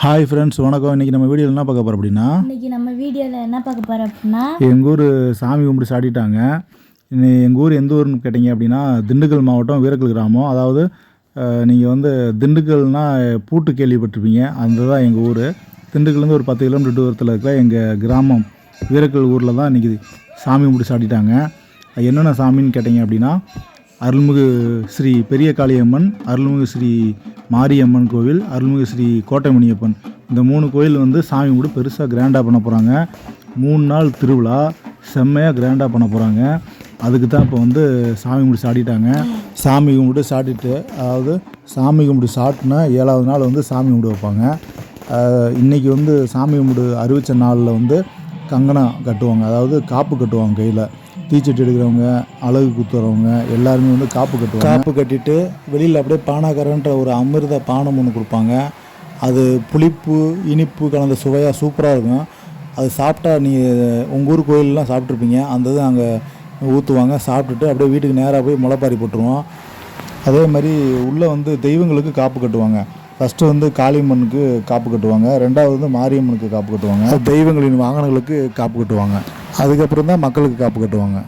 Hi friends, வணக்கம். இன்றைக்கி நம்ம வீடியோவில் என்ன பார்க்க போகிறோம் அப்படின்னா எங்கள் ஊர் சாமி கும்பிட்டு சாட்டிட்டாங்க. எங்கள் ஊர் எந்த ஊர்னு கேட்டிங்க அப்படின்னா திண்டுக்கல் மாவட்டம் வீரக்கல் கிராமம். அதாவது நீங்கள் திண்டுக்கல்னால் பூட்டு கேள்விப்பட்டிருப்பீங்க, அந்த தான் எங்கள் ஊர். திண்டுக்கல்லேருந்து ஒரு 10 கிலோமீட்டர் தூரத்தில் இருக்கிற எங்கள் கிராமம் வீரக்கல் ஊரில் தான் இன்றைக்கி சாமி கும்பிட்டு சாட்டிட்டாங்க. என்னென்ன சாமின்னு கேட்டிங்க அப்படின்னா அருள்மிகு ஸ்ரீ பெரிய காளியம்மன், அருள்மிகு ஸ்ரீ மாரியம்மன் கோவில், அருள்மிகு ஸ்ரீ கோட்டைமணியப்பன், இந்த 3 கோயில் சாமி கும்பிட்டு பெருசாக கிராண்டாக பண்ண போகிறாங்க. 3 நாள் திருவிழா செம்மையாக கிராண்டாக பண்ண போகிறாங்க. அதுக்கு தான் இப்போ சாமி கும்பிட்டு சாட்டிட்டாங்க. சாமி கும்பிட்டு சாட்டிட்டு, அதாவது சாமி கும்பிட்டு சாட்டினா 7வது நாள் சாமி கும்பிட்டு வைப்பாங்க. இன்றைக்கி சாமி கும்பிட்டு அறிவித்த நாளில் கங்கணம் கட்டுவாங்க, அதாவது காப்பு கட்டுவாங்க. கையில் தீச்சட்டி எடுக்கிறவங்க, அழகு குத்துறவங்க எல்லாருமே காப்பு கட்டுவாங்க. காப்பு கட்டிட்டு வெளியில் அப்படியே பானாக்கரன்ற ஒரு அமிர்த பானம் ஒன்று கொடுப்பாங்க. அது புளிப்பு இனிப்பு கலந்த சுவையாக சூப்பராக இருக்கும். அது சாப்பிட்டா நீங்கள் உங்கள் ஊர் கோயிலெலாம் சாப்பிட்ருப்பீங்க. அந்த இது அங்கே ஊற்றுவாங்க. சாப்பிட்டுட்டு அப்படியே வீட்டுக்கு நேராக போய் முளைப்பாரி போட்டுருவோம். அதே மாதிரி உள்ளே தெய்வங்களுக்கு காப்பு கட்டுவாங்க. ஃபஸ்ட்டு காளியம்மனுக்கு காப்பு கட்டுவாங்க, 2வது மாரியம்மனுக்கு காப்பு கட்டுவாங்க, தெய்வங்களின் வாகனங்களுக்கு காப்பு கட்டுவாங்க, அதுக்கப்புறம் தான் மக்களுக்கு காப்பு கட்டுவாங்க.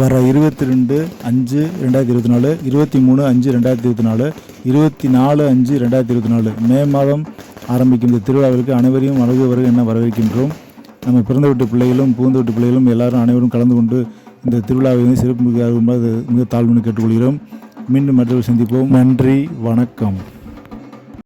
வர 22/5/2024, 23/5/2024, 24/5/2024 மே மாதம் ஆரம்பிக்கும் இந்த திருவிழாவிற்கு அனைவரையும் வருக என வரவேற்கின்றோம். நம்ம பிறந்த வீட்டு பிள்ளைகளும் புகுந்த வீட்டு பிள்ளைகளும் எல்லாரும் அனைவரும் கலந்து கொண்டு இந்த திருவிழாவை சிறப்பு மிக தாழ்வுன்னு கேட்டுக்கொள்கிறோம். மீண்டும் மற்றவர்கள் சந்திப்போம். நன்றி, வணக்கம்.